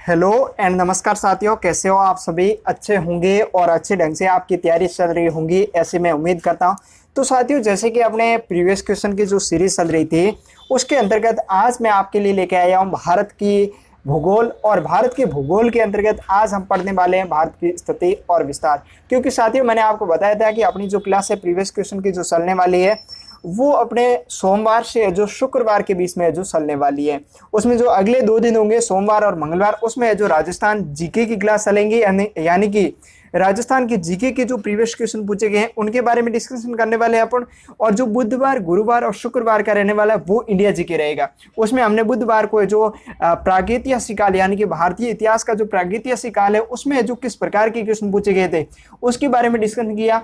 Hello and नमस्कार साथियों, कैसे हो आप सभी? अच्छे होंगे और अच्छे ढंग से आपकी तैयारी चल रही होंगी, ऐसे मैं उम्मीद करता हूं। तो साथियों, जैसे कि अपने प्रीवियस क्वेश्चन की जो सीरीज चल रही थी उसके अंतर्गत आज मैं आपके लिए लेके आया हूं भारत की भूगोल। और भारत के भूगोल के अंतर्गत आज हम पढ़ने वाले हैं भारत की स्थिति और विस्तार। क्योंकि साथियों, मैंने आपको बताया था कि अपनी जो क्लास है प्रीवियस क्वेश्चन की जो चलने वाली है वो अपने सोमवार से जो शुक्रवार के बीच में जो चलने वाली है। उसमें जो अगले 2 दिन होंगे, सोमवार और मंगलवार, उसमें जो राजस्थान जीके की क्लास चलेंगी, यानी कि राजस्थान की जीके के जो प्रीवियस क्वेश्चन पूछे गए हैं उनके बारे में डिस्कशन करने वाले हैं अपन। और जो बुधवार, गुरुवार और शुक्रवार का रहने वाला है वो इंडिया जीके रहेगा। उसमें हमने बुधवार को जो प्रागैतिहासिक काल यानी कि भारतीय इतिहास का जो प्रागैतिहासिक काल है उसमें जो किस प्रकार के क्वेश्चन पूछे गए थे उसके बारे में डिस्कशन किया।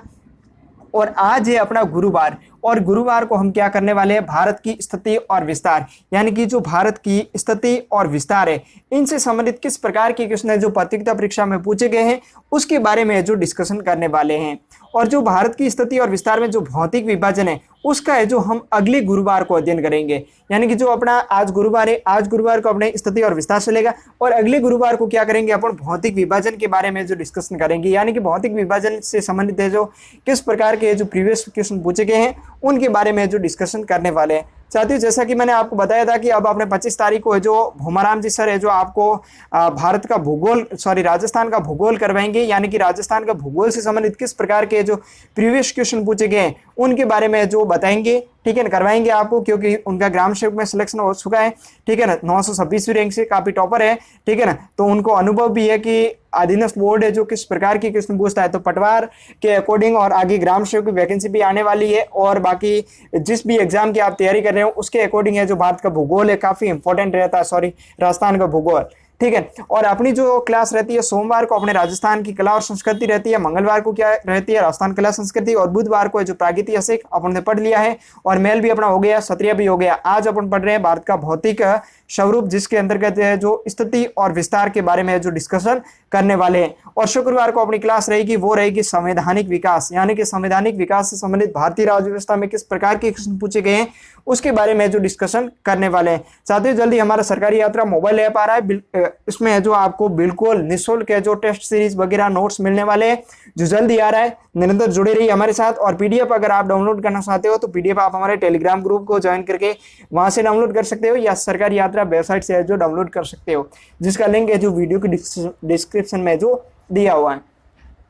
और आज है अपना गुरुवार, और गुरुवार को हम क्या करने वाले हैं, भारत की स्थिति और विस्तार, यानी कि जो भारत की स्थिति और विस्तार है इनसे संबंधित किस प्रकार के क्वेश्चन है जो प्रतियोगिता परीक्षा में पूछे गए हैं उसके बारे में जो डिस्कशन करने वाले हैं। और जो भारत की स्थिति और विस्तार में जो भौतिक विभाजन है उसका है जो हम अगले गुरुवार को अध्ययन करेंगे। यानी कि जो अपना आज गुरुवार है, आज गुरुवार को अपने स्थिति और विस्तार चलेगा और अगले गुरुवार को क्या करेंगे, अपन भौतिक विभाजन के बारे में जो डिस्कशन करेंगे। यानी कि भौतिक विभाजन से संबंधित है जो किस प्रकार के जो प्रीवियस क्वेश्चन पूछे गए हैं उनके बारे में जो डिस्कशन करने वाले हैं। साथियों, जैसा कि मैंने आपको बताया था कि अब आपने 25 तारीख को है जो भूमाराम जी सर है जो आपको भारत का भूगोल राजस्थान का भूगोल करवाएंगे। यानी कि राजस्थान का भूगोल से संबंधित किस प्रकार के जो प्रीवियस क्वेश्चन पूछे गए हैं उनके बारे में जो बताएंगे, ठीक है ना, करवाएंगे आपको, क्योंकि उनका ग्राम सेवक में सिलेक्शन हो चुका है, ठीक है ना, 926वीं रैंक से काफी टॉपर है, ठीक है ना। तो उनको अनुभव भी है कि अधीनस्थ बोर्ड है जो किस प्रकार की क्वेश्चन पूछता है। तो पटवार के अकॉर्डिंग और आगे ग्राम सेवक की वैकेंसी भी आने वाली है, और बाकी जिस भी एग्जाम की आप तैयारी कर रहे हो उसके अकॉर्डिंग है जो भारत का भूगोल है काफी इंपॉर्टेंट रहता है, राजस्थान का भूगोल, ठीक है। और अपनी जो क्लास रहती है सोमवार को अपने राजस्थान की कला और संस्कृति रहती है, मंगलवार को क्या रहती है, राजस्थान कला संस्कृति, और बुधवार को जो प्रागैतिहासिक अपन ने पढ़ लिया है और मेल भी अपना हो गया, सत्रिया भी हो गया। आज अपन पढ़ रहे हैं भारत का भौतिक स्वरूप, जिसके अंतर्गत है जो स्थिति और विस्तार के बारे में जो डिस्कशन करने वाले हैं। और शुक्रवार को अपनी क्लास रहेगी वो रहेगी संवैधानिक विकास, यानी कि संवैधानिक विकास से संबंधित भारतीय राज्य व्यवस्था में किस प्रकार के क्वेश्चन पूछे गए हैं उसके बारे में जो डिस्कशन करने वाले हैं। साथियों, जल्दी हमारा सरकारी यात्रा मोबाइल ऐप आ रहा है, इसमें है जो आपको बिल्कुल निःशुल्क है जो टेस्ट सीरीज वगैरह नोट्स मिलने वाले हैं, जो जल्दी आ रहा है। निरंतर जुड़े रहिए हमारे साथ। और पीडीएफ अगर आप डाउनलोड करना चाहते हो तो पीडीएफ आप हमारे टेलीग्राम ग्रुप को ज्वाइन करके वहां से डाउनलोड कर सकते हो, या सरकारी यात्रा वेबसाइट से जो डाउनलोड कर सकते हो, जिसका लिंक है जो वीडियो की डिस्क्रिप्शन में जो दिया हुआ है।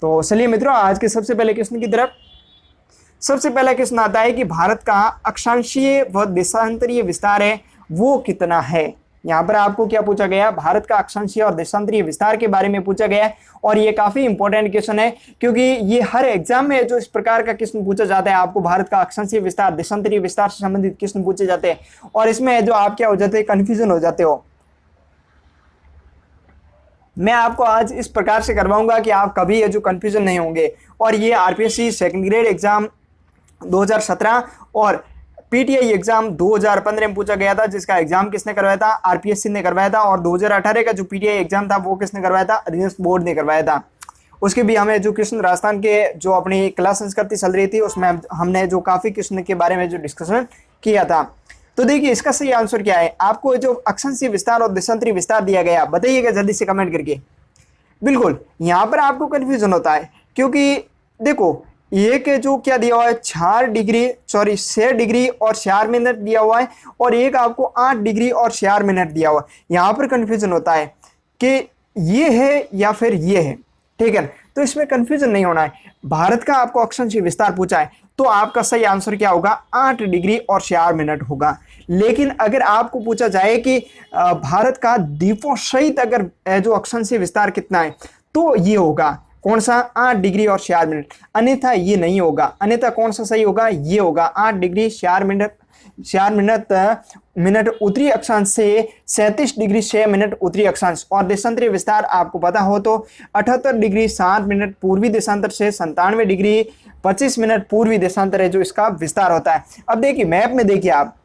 तो चलिए मित्रों, आज के सबसे पहले क्वेश्चन की तरफ। सबसे पहला क्वेश्चन आता है कि भारत का अक्षांशीय व देशांतरीय विस्तार है वो कितना है। यहाँ पर आपको क्या पूछा गया, भारत का अक्षांशीय और देशांतरीय विस्तार के बारे में पूछा गया है। और ये काफी इंपॉर्टेंट क्वेश्चन है, क्योंकि ये हर एग्जाम में जो इस प्रकार का क्वेश्चन पूछा जाता है, आपको भारत का अक्षांशीय विस्तार, देशांतरीय विस्तार से संबंधित क्वेश्चन पूछे जाते हैं, और इसमें जो आप क्या हो जाते हैं, कंफ्यूजन हो जाते हो। मैं आपको आज इस प्रकार से करवाऊंगा कि आप कभी ये जो कंफ्यूजन नहीं होंगे। और ये आरपीएससी सेकंड ग्रेड एग्जाम 2017 और पीटीआई एग्जाम 2015 में पूछा गया था, जिसका एग्जाम किसने करवाया था, आरपीएससी ने करवाया था। और 2018 का जो पीटीआई एग्जाम था वो किसने करवाया था, अधीनस्थ बोर्ड ने करवाया था। उसके भी हमें जो क्वेश्चन राजस्थान के जो अपनी कला संस्कृति चल रही थी उसमें हमने जो काफी क्वेश्चन के बारे में जो डिस्कशन किया था। तो देखिए इसका सही आंसर क्या है, आपको जो अक्षांशीय विस्तार और देशांतरीय विस्तार दिया गया, बताइएगा जल्दी से कमेंट करके। बिल्कुल यहाँ पर आपको कंफ्यूजन होता है, क्योंकि देखो एक जो क्या दिया हुआ है 6 डिग्री और 4 मिनट दिया हुआ है, और एक आपको 8 डिग्री और 4 मिनट दिया हुआ है। यहाँ पर कंफ्यूजन होता है कि ये है या फिर ये है, ठीक है। तो इसमें कंफ्यूजन नहीं होना है। भारत का आपको अक्षांशीय विस्तार पूछा है तो आपका सही आंसर क्या होगा, 8 डिग्री और 4 मिनट होगा। लेकिन अगर आपको पूछा जाए कि भारत का द्वीपों सहित अगर जो अक्षांशीय विस्तार कितना है तो ये होगा कौन सा, 8 डिग्री और 4 मिनट। अन्यथा ये नहीं होगा। अन्यथा कौन सा सही होगा, ये होगा 8 डिग्री 4 मिनट उत्तरी अक्षांश से 37 डिग्री 6 मिनट उत्तरी अक्षांश। और देशांतरीय विस्तार आपको पता हो तो 78 डिग्री 7 मिनट पूर्वी देशांतर से 97 डिग्री 25 मिनट पूर्वी देशांतर है जो इसका विस्तार होता है। अब देखिए मैप में देखिए आप,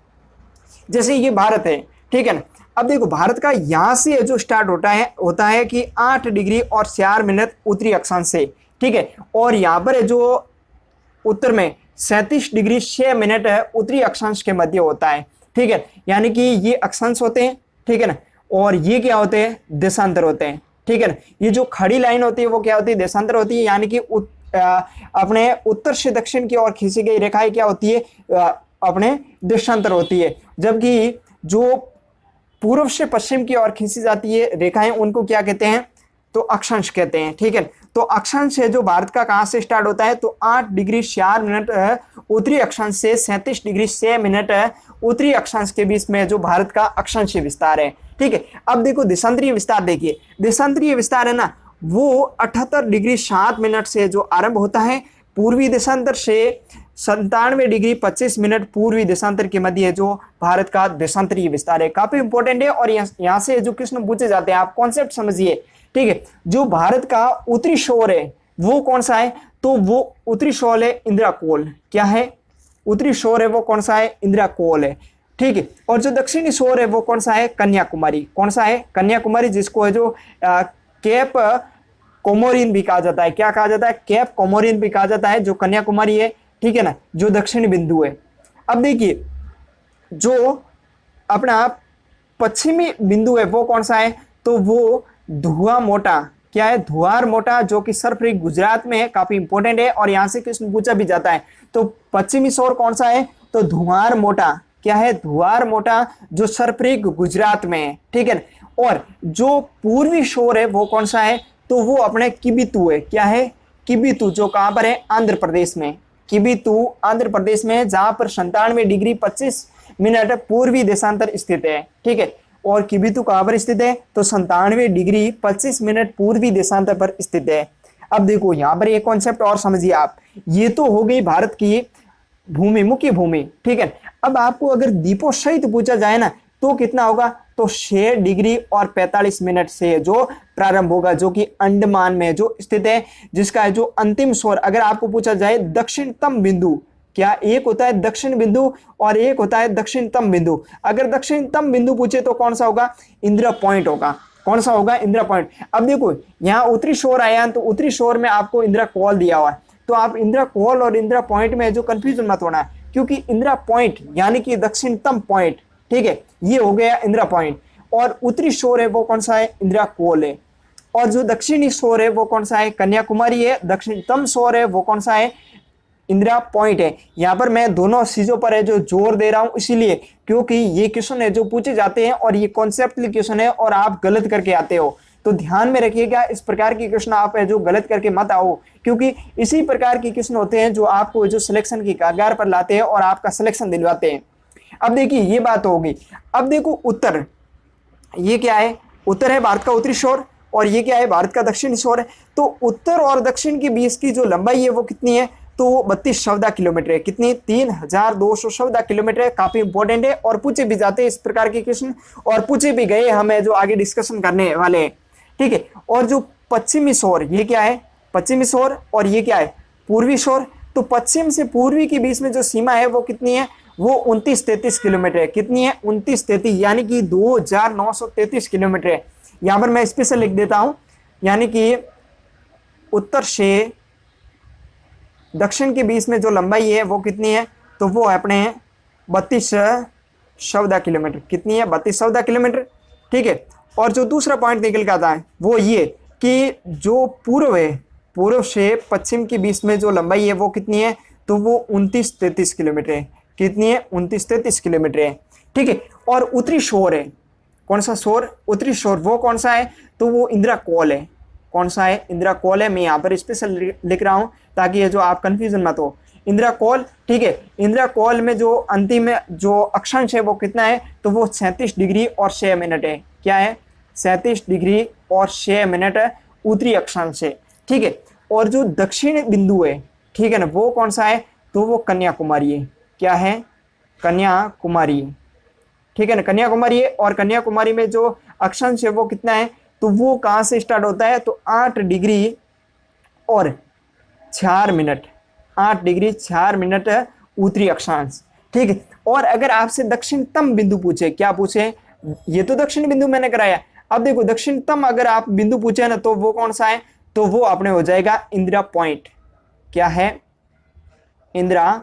जैसे ये भारत है, ठीक है ना। अब देखो भारत का यहाँ से जो स्टार्ट होता है कि 8 डिग्री और 4 मिनट उत्तरी अक्षांश से, ठीक है। और यहाँ पर है जो उत्तर में 37 डिग्री 6 मिनट उत्तरी अक्षांश के मध्य होता है, ठीक है। यानी कि ये अक्षांश होते हैं, ठीक है ना। और ये क्या होते हैं, देशांतर होते हैं। ठीक है ना, ये जो खड़ी लाइन होती है वो क्या होती है, देशांतर होती है, यानी कि अपने उत्तर से दक्षिण की ओर खींची गई रेखाएं क्या होती है, अपने देशांतर होती है। जबकि जो पूर्व से पश्चिम की ओर खींची जाती है रेखाएं, उनको क्या कहते हैं, तो अक्षांश कहते हैं। ठीक है, तो अक्षांश है जो भारत का कहां से स्टार्ट होता है, तो 8 डिग्री 4 मिनट उत्तरी अक्षांश से 37 डिग्री 6 मिनट उत्तरी अक्षांश के बीच में जो भारत का अक्षांशीय विस्तार है। ठीक है, अब देखो देशांतरीय विस्तार, देखिए देशांतरीय विस्तार है ना, वो 78 डिग्री 7 मिनट से जो आरंभ होता है पूर्वी देशांतर से 97 डिग्री 25 मिनट पूर्वी देशांतर के मध्य जो भारत का देशांतरीय विस्तार है। काफी इंपॉर्टेंट है और यहाँ से एजुकेशन पूछे जाते हैं, आप कॉन्सेप्ट समझिए। ठीक है, जो भारत का उत्तरी शोर है वो कौन सा है, तो वो उत्तरी शोर है इंदिरा कोल। क्या है, उत्तरी शोर है वो कौन सा है, इंदिरा कोल है। ठीक है, और जो दक्षिणी शोर है वो कौन सा है, कन्याकुमारी। कौन सा है, कन्याकुमारी, जिसको है जो केप कोमोरिन भी कहा जाता है। क्या कहा जाता है, केप कोमोरिन भी कहा जाता है, जो कन्याकुमारी है। ठीक है ना, जो दक्षिणी बिंदु है। अब देखिए जो अपना पश्चिमी बिंदु है वो कौन सा है, तो वो धुआ मोटा। क्या है, धुआर मोटा, जो कि सरफरी गुजरात में है। काफी इंपॉर्टेंट है और यहां से क्वेश्चन पूछा भी जाता है। तो पश्चिमी शोर कौन सा है, तो धुआर मोटा। क्या है, धुआर मोटा, जो सरफरी गुजरात में है। ठीक है, और जो पूर्वी शोर है वो कौन सा है, तो वो अपने किबितु है। क्या है, किबितु, जो कहां पर है, आंध्र प्रदेश में। किबितु आंध्र प्रदेश में, जहां पर 97 डिग्री 25 मिनट पूर्वी देशांतर स्थित है। ठीक है, और किबितु कहां पर स्थित है, तो 97 डिग्री 25 मिनट पूर्वी देशांतर पर स्थित है। अब देखो यहां पर एक कॉन्सेप्ट और समझिए आप, ये तो हो गई भारत की भूमि, मुख्य भूमि। ठीक है, अब आपको अगर द्वीपों सहित पूछा जाए ना, तो कितना होगा, तो 6 डिग्री और 45 मिनट से जो प्रारंभ होगा, जो कि अंडमान में जो स्थित है, जिसका है जो अंतिम शोर अगर आपको पूछा जाए दक्षिणतम बिंदु। क्या, एक होता है दक्षिण बिंदु और एक होता है दक्षिणतम बिंदु। अगर दक्षिणतम बिंदु पूछे तो कौन सा होगा, इंदिरा पॉइंट होगा। कौन सा होगा, इंदिरा पॉइंट। अब देखो यहाँ उत्तरी शोर आया, तो उत्तरी शोर में आपको इंदिरा कोल दिया हुआ है, तो आप इंदिरा कोल और इंदिरा पॉइंट में जो कंफ्यूजन मत होना है, क्योंकि इंदिरा पॉइंट यानी कि दक्षिणतम पॉइंट। ठीक है, ये हो गया इंदिरा पॉइंट। और उत्तरी शोर है वो कौन सा है, इंदिरा कोल है। और जो दक्षिणी शोर है वो कौन सा है, कन्याकुमारी है। दक्षिणतम शोर है वो कौन सा है, इंदिरा पॉइंट है। यहाँ पर मैं दोनों चीजों पर है जो जोर दे रहा हूं, इसीलिए क्योंकि ये क्वेश्चन है जो पूछे जाते हैं और ये कॉन्सेप्टली क्वेश्चन है और आप गलत करके आते हो, तो ध्यान में रखिएगा इस प्रकार की क्वेश्चन आप है जो गलत करके मत आओ, क्योंकि इसी प्रकार के क्वेश्चन होते हैं जो आपको जो सिलेक्शन की कगार पर लाते हैं और आपका सिलेक्शन दिलवाते हैं। अब देखिए ये बात होगी। अब देखो उत्तर, ये क्या है, उत्तर है भारत का उत्तरी शोर और ये क्या है, भारत का दक्षिणी शोर है। तो उत्तर और दक्षिण के बीच की जो लंबाई है वो कितनी है, तो 32 किलोमीटर है। कितनी, 3214 किलोमीटर है। काफी इंपॉर्टेंट है और पूछे भी जाते हैं इस प्रकार के क्वेश्चन, और पूछे भी गए हमें जो आगे डिस्कशन करने वाले हैं। ठीक है, और जो पश्चिमी शोर, ये क्या है, पश्चिमी शोर, और ये क्या है, पूर्वी शोर। तो पश्चिम से पूर्वी के बीच में जो सीमा है वो कितनी है, वो 2933 किलोमीटर है। कितनी है, 2933, यानी कि 2933 किलोमीटर है। यहां पर मैं स्पेशल लिख देता हूं, यानी कि उत्तर से दक्षिण के बीच में जो लंबाई है वो कितनी है, तो वो है अपने 3214 किलोमीटर। कितनी है, 3214 किलोमीटर। ठीक है, और जो दूसरा पॉइंट निकल के आता है वो ये कि जो पूर्व है, पूर्व से पश्चिम के बीच में जो लंबाई है वो कितनी है, तो वो 2933 किलोमीटर है। कितनी है, 2933 किलोमीटर है। ठीक है, और उत्तरी शोर है, कौन सा शोर, उत्तरी शोर, वो कौन सा है, तो वो इंदिरा कोल है। कौन सा है, इंदिरा कोल है। मैं यहाँ पर स्पेशल लिख रहा हूँ ताकि ये जो आप कंफ्यूजन मत हो, इंदिरा कोल। ठीक है, इंदिरा कोल में जो अंतिम जो अक्षांश है वो कितना है, तो वो 37 डिग्री और 6 मिनट है। क्या है, 37 डिग्री और 6 मिनट उत्तरी अक्षांश है। ठीक है, और जो दक्षिण बिंदु है, ठीक है ना, वो कौन सा है, तो वो कन्याकुमारी है। क्या है, कन्याकुमारी। ठीक है ना, कन्याकुमारी है। और कन्याकुमारी में जो अक्षांश है वो कितना है, तो वो कहां से स्टार्ट होता है, तो 8 डिग्री और 4 मिनट, 8 डिग्री 4 मिनट उत्तरी अक्षांश। ठीक है, और अगर आपसे दक्षिणतम बिंदु पूछे, क्या पूछे, ये तो दक्षिण बिंदु मैंने कराया। अब देखो दक्षिणतम अगर आप बिंदु पूछे ना, तो वो कौन सा है, तो वो अपने हो जाएगा इंदिरा पॉइंट। क्या है, इंदिरा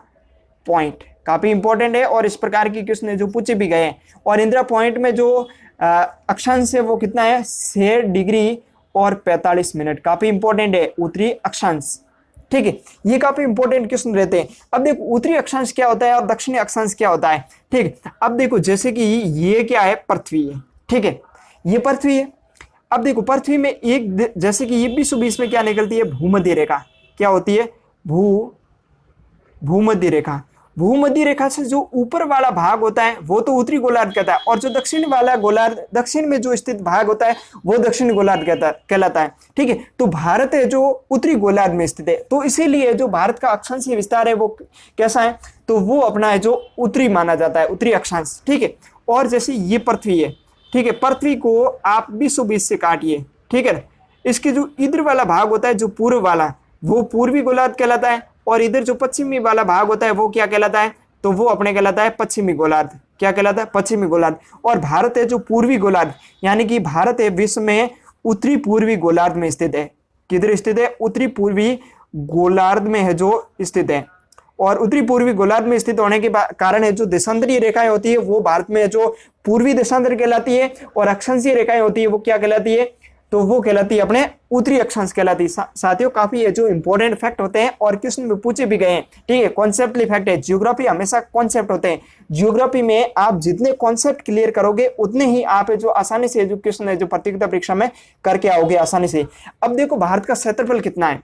पॉइंट। काफी इंपॉर्टेंट है और इस प्रकार की क्वेश्चन जो पूछे भी गए हैं। और इंदिरा पॉइंट में जो अक्षांश है वो कितना है 6 डिग्री और 45 मिनट। काफी इंपॉर्टेंट है उत्तरी अक्षांश, ठीक है, ये काफी इंपॉर्टेंट क्वेश्चन रहते हैं। अब देखो उत्तरी अक्षांश क्या होता है और दक्षिणी अक्षांश क्या होता है, ठीक है। अब देखो जैसे कि ये क्या है, पृथ्वी है, ठीक है, ये पृथ्वी है। अब देखो पृथ्वी में एक जैसे कि ये बीच में क्या निकलती है, भूमध्य रेखा। क्या होती है, भूमध्य रेखा। भूमध्य रेखा से जो ऊपर वाला भाग होता है वो तो उत्तरी गोलार्ध कहता है, और जो दक्षिण वाला गोलार्ध, दक्षिण में जो स्थित भाग होता है वो दक्षिणी गोलार्ध कहलाता है, ठीक है। तो भारत है जो उत्तरी गोलार्ध में स्थित है, तो इसीलिए जो भारत का अक्षांशीय विस्तार है वो कैसा है, तो वो अपना है जो उत्तरी माना जाता है, उत्तरी अक्षांश, ठीक है। और जैसे ये पृथ्वी है, ठीक है, पृथ्वी को आप 20 से काटिए, ठीक है। इसके जो इधर वाला भाग होता है, जो पूर्व वाला, वो पूर्वी गोलार्ध कहलाता है, और इधर जो पश्चिमी वाला भाग होता है वो क्या कहलाता है, तो वो अपने कहलाता है पश्चिमी गोलार्ध। क्या कहलाता है, पश्चिमी गोलार्ध। और भारत है जो पूर्वी गोलार्ध, यानी कि भारत है विश्व में उत्तरी पूर्वी गोलार्ध में स्थित है। किधर स्थित है, उत्तरी पूर्वी गोलार्ध में है जो स्थित है। और उत्तरी पूर्वी गोलार्ध में स्थित होने के कारण है जो देशांतरीय रेखाएं होती है वो भारत में जो पूर्वी देशांतर कहलाती है, और अक्षांशीय रेखाएं होती है वो क्या कहलाती है, तो वो कहलाती है अपने उत्तरी अक्षांश कहलाती है। साथियों काफी है जो इंपॉर्टेंट फैक्ट होते हैं और क्वेश्चन में पूछे भी गए हैं, ठीक है, कॉन्सेप्टली फैक्ट है। जियोग्राफी हमेशा कॉन्सेप्ट होते हैं। जियोग्राफी में आप जितने कॉन्सेप्ट क्लियर करोगे उतने ही आप जो आसानी से जो क्वेश्चन है जो प्रतियोगिता परीक्षा में करके आओगे आसानी से। अब देखो भारत का क्षेत्रफल कितना है,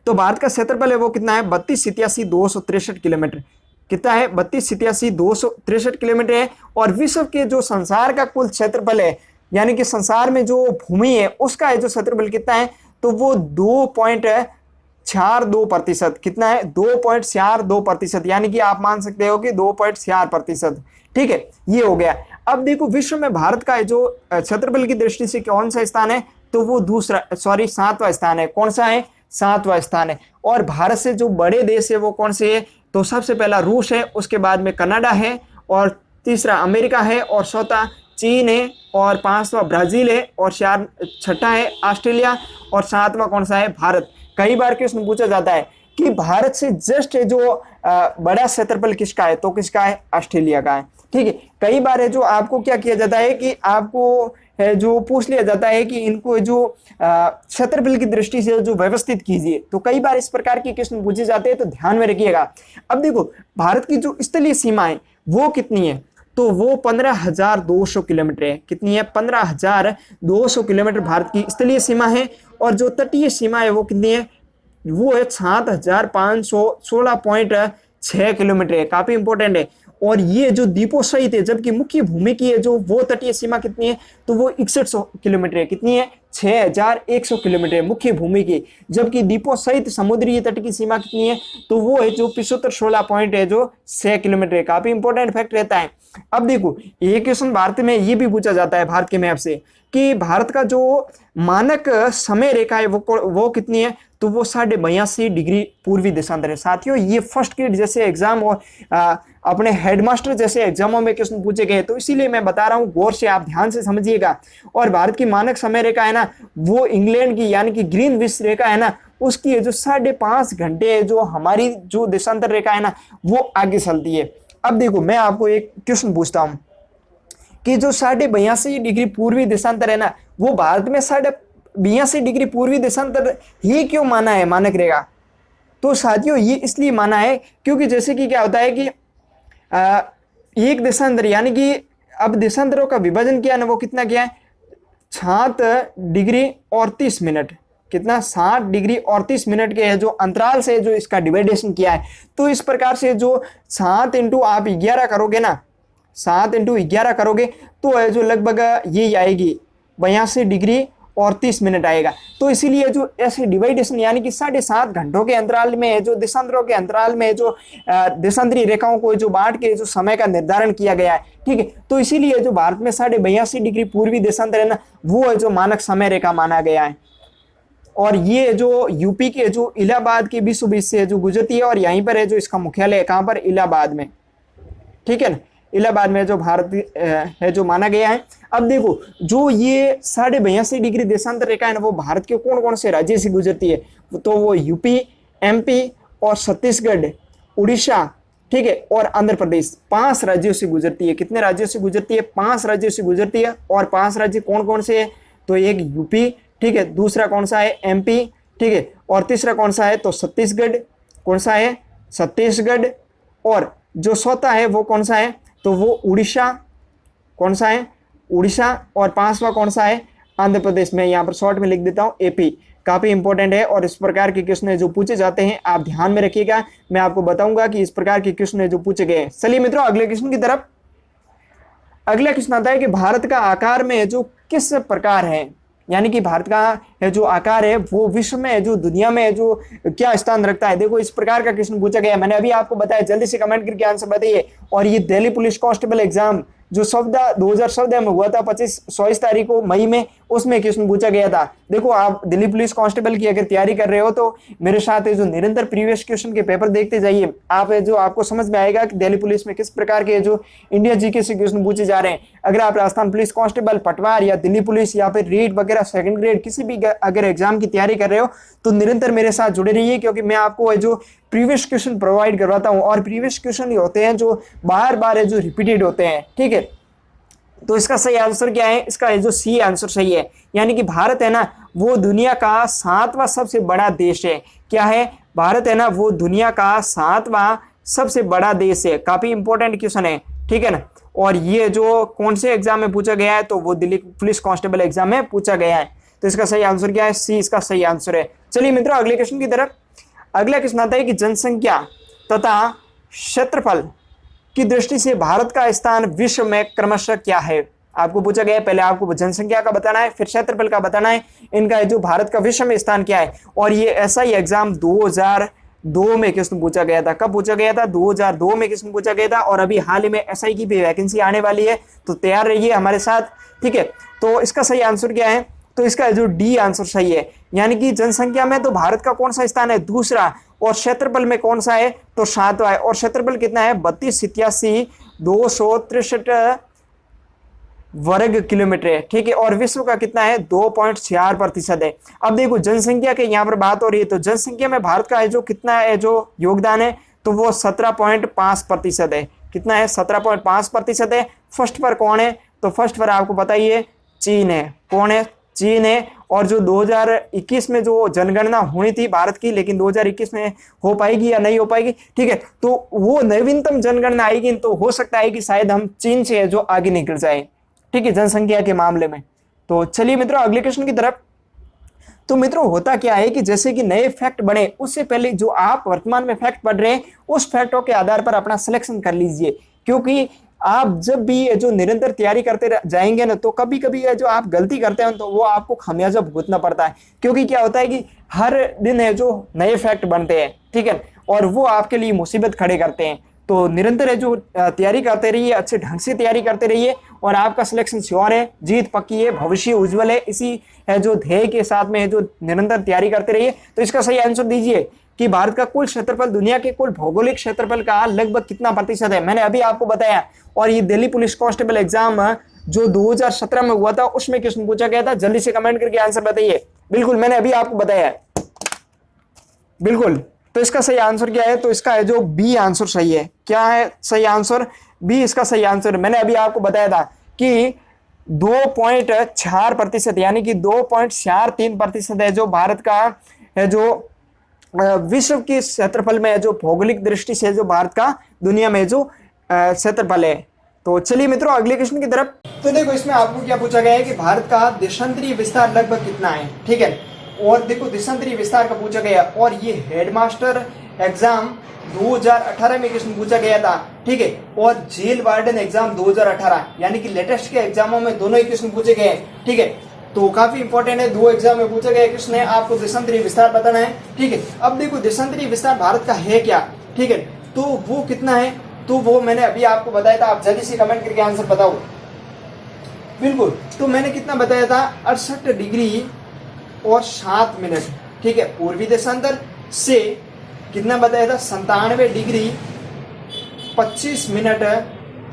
तो भारत का क्षेत्रफल है वो कितना है, 32,87,263 किलोमीटर। कितना है, 32,87,263 किलोमीटर है। और विश्व के जो संसार का कुल क्षेत्रफल है, यानी कि संसार में जो भूमि है उसका है जो क्षेत्रफल कितना है, तो वो 2.42%। कितना है, 2.42%, यानी कि आप मान सकते हो कि 2.4%, ठीक है, ये हो गया। अब देखो विश्व में भारत का जो क्षेत्रफल की दृष्टि से कौन सा स्थान है, तो वो सातवां स्थान है। कौन सा है, सातवां स्थान है। और भारत से जो बड़े देश है वो कौन से है, तो सबसे पहला रूस है, उसके बाद में कनाडा है, और तीसरा अमेरिका है, और चौथा चीन है, और पांचवा ब्राजील है, और छठा है ऑस्ट्रेलिया, और सातवां कौन सा है, भारत। कई बार क्वेश्चन पूछा जाता है कि भारत से जस्ट जो बड़ा क्षेत्रफल किसका है, तो किसका है, ऑस्ट्रेलिया का है, ठीक है। कई बार है जो आपको क्या किया जाता है कि आपको है जो पूछ लिया जाता है कि इनको जो क्षेत्रफल की दृष्टि से जो व्यवस्थित कीजिए, तो कई बार इस प्रकार के क्वेश्चन पूछे जाते हैं, तो ध्यान में रखिएगा। अब देखो भारत की जो स्थलीय सीमा है वो कितनी है, तो वो 15,200 किलोमीटर है। कितनी है, 15,200 किलोमीटर भारत की स्थलीय सीमा है। और जो तटीय सीमा है वो कितनी है, वो है 7,516.6 किलोमीटर है। काफी इंपॉर्टेंट है। और ये जो द्वीपों सहित है, जबकि मुख्य भूमि की है जो वो तटीय सीमा कितनी है, तो वो 6100 किलोमीटर है। कितनी है, 6,100 किलोमीटर है मुख्य भूमि की। जबकि द्वीपों सहित समुद्री तट की सीमा कितनी है, तो वो है जो 7516 पॉइंट है जो 6 किलोमीटर है। काफी इंपॉर्टेंट फैक्ट रहता है। अब देखो ये क्वेश्चन भारत में ये भी पूछा जाता है भारत के मैप से कि भारत का जो मानक समय रेखा है वो कितनी है, तो वो 82.5 डिग्री पूर्वी देशांतर है। साथियों ये फर्स्ट ग्रेड जैसे एग्जाम और अपने हेडमास्टर जैसे एग्जामों में क्वेश्चन पूछे गए, तो इसीलिए मैं बता रहा हूँ, गौर से आप ध्यान से समझिएगा। और भारत की मानक समय रेखा है ना, वो इंग्लैंड की यानी कि ग्रीनविच रेखा है ना, उसकी है जो 5.5 घंटे है, जो हमारी जो देशांतर रेखा है ना वो आगे चलती है। अब देखो मैं आपको एक क्वेश्चन पूछता हूँ कि जो 82.5 डिग्री पूर्वी देशांतर है ना, वो भारत में 82 डिग्री पूर्वी देशांतर ही क्यों माना है मानक रेखा, तो साथियों ये इसलिए माना है क्योंकि जैसे कि क्या होता है कि एक देशांतर यानी कि अब देशांतरों का विभाजन किया ना, वो कितना किया है, 7 डिग्री और 30 मिनट। कितना, 7 डिग्री और 30 मिनट के जो अंतराल से जो इसका डिवाइडेशन किया है। तो इस प्रकार से जो 7 इंटू आप 11 करोगे ना, 7 इंटू 11 करोगे तो है जो लगभग ये आएगी 82 डिग्री और 30 मिनट आएगा। तो इसीलिए जो ऐसे डिवाइडेशन यानी कि 7.5 घंटों के अंतराल में जो देशांतरों के अंतराल में जो देशांतरी रेखाओं को जो बांट के जो समय का निर्धारण किया गया है, ठीक है। तो इसीलिए जो भारत में 82 डिग्री पूर्वी देशांतर है ना, वो है जो मानक समय रेखा माना गया है। और ये जो यूपी के जो इलाहाबाद के बीच से जो गुजरती है, और यहीं पर है जो इसका मुख्यालय कहाँ पर, इलाहाबाद में, ठीक है ना, इलाहाबाद में जो भारत है जो माना गया है। अब देखो जो ये 82 डिग्री देशांतर रेखा है ना, वो भारत के कौन कौन से राज्य से गुजरती है, तो वो यूपी, एमपी और छत्तीसगढ़, उड़ीसा ठीक है, और आंध्र प्रदेश 5 राज्यों से गुजरती है। कितने राज्यों से गुजरती है? 5 राज्यों से गुजरती है। और 5 राज्य कौन कौन से है? तो एक यूपी, ठीक है, दूसरा कौन सा है? एमपी, ठीक है, और तीसरा कौन सा है? तो छत्तीसगढ़। कौन सा है? छत्तीसगढ़। और जो चौथा है वो कौन सा है? तो वो उड़ीसा। कौन सा है? उड़ीसा। और 5वां कौन सा है? आंध्र प्रदेश। में यहाँ पर शॉर्ट में लिख देता हूँ एपी। काफी इंपॉर्टेंट है और इस प्रकार के क्वेश्चन जो पूछे जाते हैं आप ध्यान में रखिएगा। मैं आपको बताऊंगा कि इस प्रकार के क्वेश्चन जो पूछे गए हैं। चलिए मित्रों अगले क्वेश्चन की तरफ। अगला क्वेश्चन आता है कि भारत का आकार में जो किस प्रकार है, यानी कि भारत का जो आकार है वो विश्व में जो दुनिया में जो क्या स्थान रखता है। देखो इस प्रकार का क्वेश्चन पूछा गया है। मैंने अभी आपको बताया, जल्दी से कमेंट करके आंसर बताइए। और ये दिल्ली पुलिस कांस्टेबल एग्जाम जो 2014 में हुआ था 24 तारीख को मई में, उसमें क्वेश्चन पूछा गया था। देखो आप दिल्ली पुलिस कांस्टेबल की अगर तैयारी कर रहे हो तो मेरे साथ जो निरंतर प्रीवियस क्वेश्चन के पेपर देखते जाइए। आप जो आपको समझ में आएगा कि दिल्ली पुलिस में किस प्रकार के जो इंडिया जीके से क्वेश्चन पूछे जा रहे हैं। अगर आप राजस्थान पुलिस कांस्टेबल, पटवार या दिल्ली पुलिस या फिर रीट वगैरह सेकंड ग्रेड किसी भी अगर एग्जाम की तैयारी कर रहे हो तो निरंतर मेरे साथ जुड़े रहिए, क्योंकि मैं आपको जो प्रीवियस क्वेश्चन प्रोवाइड करवाता हूं और प्रीवियस क्वेश्चन होते हैं जो बार बार जो रिपीटेड होते हैं। ठीक है, तो इसका सही आंसर क्या है? इसका जो सी आंसर सही है, यानी कि भारत है ना वो दुनिया का 7वां सबसे बड़ा देश है। क्या है? भारत है ना वो दुनिया का 7वां सबसे बड़ा देश है। काफी इंपॉर्टेंट क्वेश्चन है, ठीक है ना। और ये जो कौन से एग्जाम में पूछा गया है? तो वो दिल्ली पुलिस कांस्टेबल एग्जाम में पूछा गया है। तो इसका सही आंसर क्या है? सी इसका सही आंसर है। चलिए मित्रों अगले क्वेश्चन की तरफ। अगला क्वेश्चन आता है कि जनसंख्या तथा क्षेत्रफल की दृष्टि से भारत का स्थान विश्व में क्रमशः क्या है? आपको पूछा गया है, पहले आपको जनसंख्या का बताना है, फिर क्षेत्रफल का बताना है, इनका जो भारत का विश्व में स्थान क्या है। और ये ऐसा ही एग्जाम 2002 में क्वेश्चन पूछा गया था। कब पूछा गया था? 2002 में क्वेश्चन पूछा गया था। और अभी हाल ही में एसआई की भी वैकेंसी आने वाली है, तो तैयार रहिए हमारे साथ, ठीक है। तो इसका सही आंसर क्या है? तो इसका जो डी आंसर सही है, यानी कि जनसंख्या में तो भारत का कौन सा स्थान है? दूसरा। और क्षेत्रफल में कौन सा है? तो 7वां है। और क्षेत्रफल कितना है? 32,87,263 वर्ग किलोमीटर है, ठीक है। और विश्व का कितना है? 2.4% है। अब देखो जनसंख्या के यहाँ पर बात हो रही है, तो जनसंख्या में भारत का है जो कितना है जो योगदान है, तो वो 17.5% है। कितना है? 17.5% है। फर्स्ट पर कौन है? तो फर्स्ट पर आपको पता ही है, चीन है। कौन है? चीन है। और जो 2021 में जो जनगणना होनी थी भारत की, लेकिन 2021 में हो पाएगी या नहीं हो पाएगी, ठीक है, तो वो नवीनतम जनगणना आएगी तो हो सकता है कि शायद हम चीन से जो आगे निकल जाए, ठीक है, जनसंख्या के मामले में। तो चलिए मित्रों अगले क्वेश्चन की तरफ। तो मित्रों होता क्या है कि जैसे कि नए फैक्ट बने उससे पहले जो आप वर्तमान में फैक्ट पढ़ रहे हैं उस फैक्टों के आधार पर अपना सिलेक्शन कर लीजिए, क्योंकि आप जब भी जो निरंतर तैयारी करते जाएंगे ना तो कभी कभी जो आप गलती करते हैं तो वो आपको खामियाजा भुगतना पड़ता है। क्योंकि क्या होता है कि हर दिन है जो नए फैक्ट बनते हैं, ठीक है, और वो आपके लिए मुसीबत खड़े करते हैं। तो निरंतर है जो तैयारी करते रहिए, अच्छे ढंग से तैयारी करते रहिए और आपका सिलेक्शन श्योर है, जीत पक्की है, भविष्य उज्जवल है। इसी है जो ध्येय के साथ में है जो निरंतर तैयारी करते रहिए। तो इसका सही आंसर दीजिए कि भारत का कुल क्षेत्रफल दुनिया के कुल भौगोलिक क्षेत्रफल का लगभग कितना प्रतिशत है? मैंने अभी आपको बताया। और ये दिल्ली पुलिस कांस्टेबल एग्जाम जो 2017 में हुआ था उसमें क्वेश्चन पूछा गया था। जल्दी से कमेंट करके आंसर बताइए। बिल्कुल मैंने अभी आपको बताया, बिल्कुल। तो इसका सही आंसर क्या है? तो इसका है जो बी आंसर सही है। क्या है सही आंसर? बी इसका सही आंसर। मैंने अभी आपको बताया था कि 2.4% यानी कि 2.43% है जो भारत का है जो विश्व के क्षेत्रफल में जो भौगोलिक दृष्टि से जो भारत का दुनिया में जो क्षेत्रफल है। तो चलिए मित्रों अगले क्वेश्चन की तरफ। तो देखो इसमें आपको क्या पूछा गया है कि भारत का देशांतरीय विस्तार लगभग कितना है, ठीक है। और देखो देशांतरीय विस्तार का पूछा गया और ये हेडमास्टर एग्जाम 2018 में क्वेश्चन पूछा गया था, ठीक है। और जेल वार्डन एग्जाम 2018 यानी कि लेटेस्ट के एग्जामों में दोनों ही क्वेश्चन पूछे गए, ठीक है। तो काफी इंपॉर्टेंट है, 2 एग्जाम में पूछा गया क्वेश्चन है, आपको देशांतरीय विस्तार बताना है, ठीक है। अब देखो देशांतरीय विस्तार भारत का है क्या, ठीक है, तो वो कितना है? तो वो मैंने अभी आपको बताया था। आप जल्दी से कमेंट करके आंसर बताओ। बिल्कुल, तो मैंने कितना बताया था? 68 डिग्री और 7 मिनट, ठीक है। पूर्वी देशांतर से कितना बताया था? 97 डिग्री 25 मिनट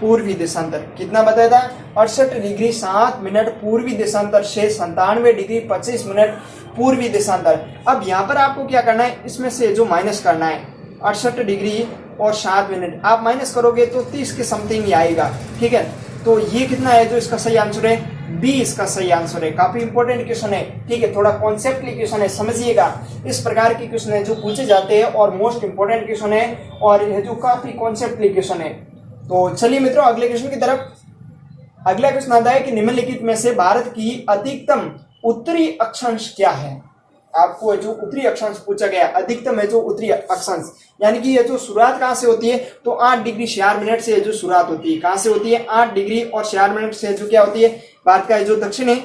पूर्वी देशांतर। कितना बताया था? 68 डिग्री 7 मिनट पूर्वी देशांतर से 97 डिग्री 25 मिनट पूर्वी देशांतर। अब यहाँ पर आपको क्या करना है? इसमें से जो माइनस करना है, 68 डिग्री और 7 मिनट। आप माइनस करोगे तो 30 के समथिंग ही आएगा। ठीक है, तो ये कितना है जो इसका सही आंसर है, बी इसका सही आंसर है। काफी इंपॉर्टेंट क्वेश्चन है। ठीक है, थोड़ा कॉन्सेप्टली क्वेश्चन है, समझिएगा। इस प्रकार के क्वेश्चन है जो पूछे जाते हैं और मोस्ट इंपॉर्टेंट क्वेश्चन है और ये जो काफी कॉन्सेप्टली क्वेश्चन है। तो चलिए मित्रों अगले क्वेश्चन की तरफ। अगला क्वेश्चन आता है कि निम्नलिखित में से भारत की अधिकतम उत्तरी अक्षांश क्या है। आपको जो उत्तरी अक्षांश पूछा गया, अधिकतम है जो उत्तरी अक्षांश, यानी कि ये जो शुरुआत कहां से होती है, तो 8 डिग्री 46 मिनट से जो शुरुआत होती है, कहां से होती है, 8 डिग्री और 46 मिनट से जो क्या होती है, भारत का जो दक्षिण है।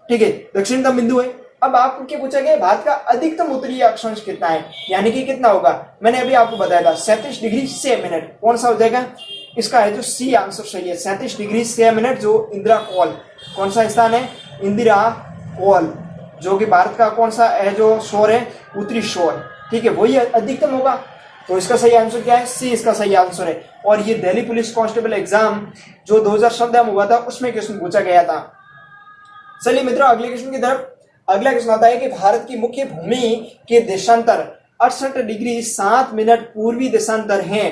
ठीक है, दक्षिणतम बिंदु है। अब आपको क्या पूछा गया, भारत का अधिकतम उत्तरी अक्षांश कितना है, यानी कि कितना होगा। मैंने अभी आपको बताया था 37 डिग्री 6 मिनट। कौन सा हो जाएगा, इसका है जो सी आंसर सही है, 37 डिग्री 6 मिनट, जो इंदिरा कॉल, कौन सा स्थान है, इंदिरा कॉल, जो कि भारत का कौन सा है जो शोर है, उत्तरी शोर। ठीक है, वही अधिकतम होगा। तो इसका सही आंसर क्या है, सी इसका सही आंसर है। और ये दिल्ली पुलिस कांस्टेबल एग्जाम जो 2017 में हुआ था उसमें क्वेश्चन पूछा गया था। चलिए मित्रों अगले क्वेश्चन की तरफ। अगला क्वेश्चन आता है कि भारत की मुख्य भूमि के देशांतर 68 डिग्री 7 मिनट पूर्वी देशांतर है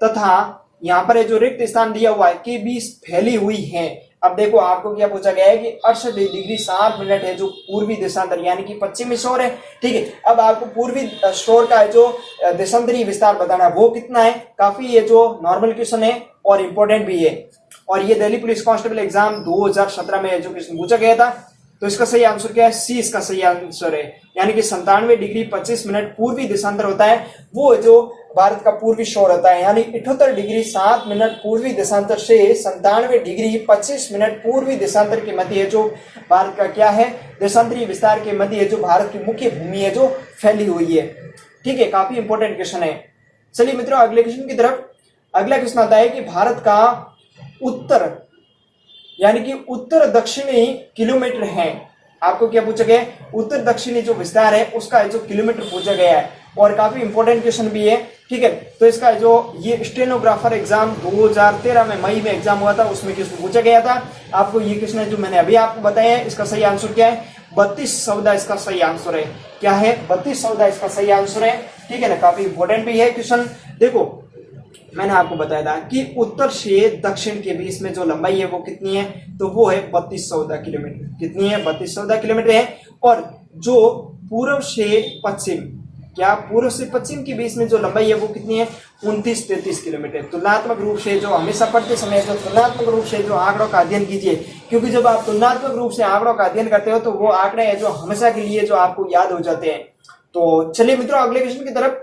तथा यहाँ पर जो रिक्त स्थान दिया हुआ है के बीच फैली हुई है। अब देखो आपको क्या पूछा गया है कि 68 डिग्री 7 मिनट है जो पूर्वी देशांतर, यानी कि पश्चिमी शोर है। ठीक है, अब आपको पूर्वी शोर का जो देशांतरी विस्तार बताना है वो कितना है। काफी ये जो नॉर्मल क्वेश्चन है और इंपॉर्टेंट भी है, और ये दिल्ली पुलिस कांस्टेबल एग्जाम 2017 में जो क्वेश्चन पूछा गया था। तो इसका सही आंसर क्या है, सी इसका सही आंसर है, यानी कि 97 डिग्री 25 मिनट पूर्वी देशांतर होता है, वो जो भारत का पूर्वी शोर होता है, यानी 78 डिग्री 7 मिनट पूर्वी देशांतर से 97 डिग्री 25 मिनट पूर्वी देशांतर के मध्य जो भारत का क्या है, देशांतरी विस्तार के मध्य जो भारत की मुख्य भूमि है जो फैली हुई है। ठीक है, काफी इंपॉर्टेंट क्वेश्चन है। चलिए मित्रों अगले क्वेश्चन की तरफ। अगला क्वेश्चन आता है कि भारत का उत्तर यानी कि उत्तर दक्षिणी किलोमीटर है। आपको क्या पूछा गया है, उत्तर दक्षिणी जो विस्तार है उसका जो किलोमीटर पूछा गया है, और काफी इंपॉर्टेंट क्वेश्चन भी है। ठीक है, तो इसका जो ये स्टेनोग्राफर एग्जाम 2013 में मई में एग्जाम हुआ था उसमें क्वेश्चन पूछा गया था। आपको ये क्वेश्चन है जो मैंने अभी आपको बताया है। इसका सही आंसर क्या है, 3214 इसका सही आंसर है। क्या है, 3214 इसका सही आंसर है। ठीक है ना, काफी इंपॉर्टेंट भी है क्वेश्चन। देखो मैंने आपको बताया था कि उत्तर से दक्षिण के बीच में जो लंबाई है वो कितनी है, तो वो है 3214 किलोमीटर। कितनी है, 3214 किलोमीटर है। और जो पूर्व से पश्चिम, क्या पूर्व से पश्चिम के बीच में जो लंबाई है वो कितनी है, 2933 किलोमीटर। तुलनात्मक रूप से जो हमेशा पढ़ते समय जो तुलनात्मक रूप से जो आंकड़ों का अध्ययन कीजिए, क्योंकि जब आप तुलनात्मक रूप से आंकड़ों का अध्ययन करते हो तो वो आंकड़े हैं जो हमेशा के लिए जो आपको याद हो जाते हैं। तो चलिए मित्रों अगले क्वेश्चन की तरफ।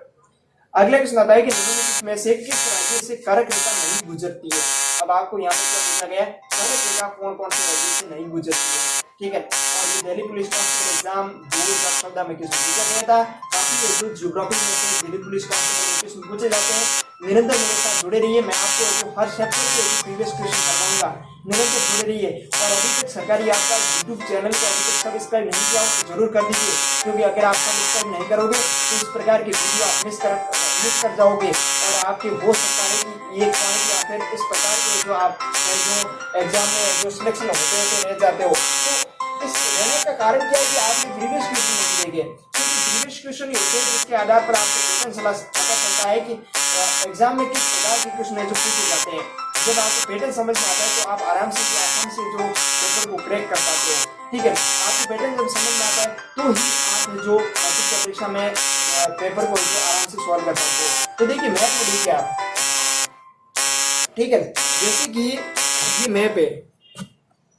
अगला क्वेश्चन आता है कि निम्नलिखित में से किस राज्य से कर्क रेखा नहीं गुजरती है। अब आपको यहाँ पर क्या पूछा गया है, कर्क रेखा कौन कौन से राज्य से नहीं गुजरती है। ठीक है, और ये दिल्ली पुलिस कांस्टेबल एग्जाम 2014 में क्वेश्चन पूछा गया था। काफी जो ज्योग्राफी में से दिल्ली पुलिस कांस्टेबल क्वेश्चन पूछे जाते हैं। निरंतर मेरे साथ जुड़े रहिए, मैं आपको जो हर चैप्टर के प्रीवियस क्वेश्चन करवाऊंगा, निरंतर जुड़े रहिए। और अभी तक सरकारी आपका यूट्यूब चैनल को अभी तक सब्सक्राइब नहीं किया तो जरूर कर दीजिए, क्योंकि अगर आप सब्सक्राइब नहीं करोगे तो इस प्रकार की वीडियो आप मिस कर जाओगे, और आपके हो सकता है कि ये पॉइंट या फिर इस प्रकार के जो आप जो एग्जाम में जो सिलेक्शन होते हैं तो रह जाते हो। तो इस रहने का कारण क्या है कि आपने प्रीवियस क्वेश्चन नहीं देखे, क्योंकि प्रीवियस क्वेश्चन ही होते हैं जिसके आधार पर आपको पैटर्न पता चलता है कि एग्जाम में किस प्रकार के क्वेश्चन है जो पूछे जाते हैं। जब आपको पैटर्न समझ में आता है तो आप आराम से जो पेपर को क्रैक कर पाते हो। ठीक है, आपको पैटर्न जब समझ में आता है तो ही आप जो परीक्षा में पेपर को आराम से सॉल्व कर सकते हो। तो देखिए मैप को देखिए आप, ठीक है, जैसे कि ये मैप है,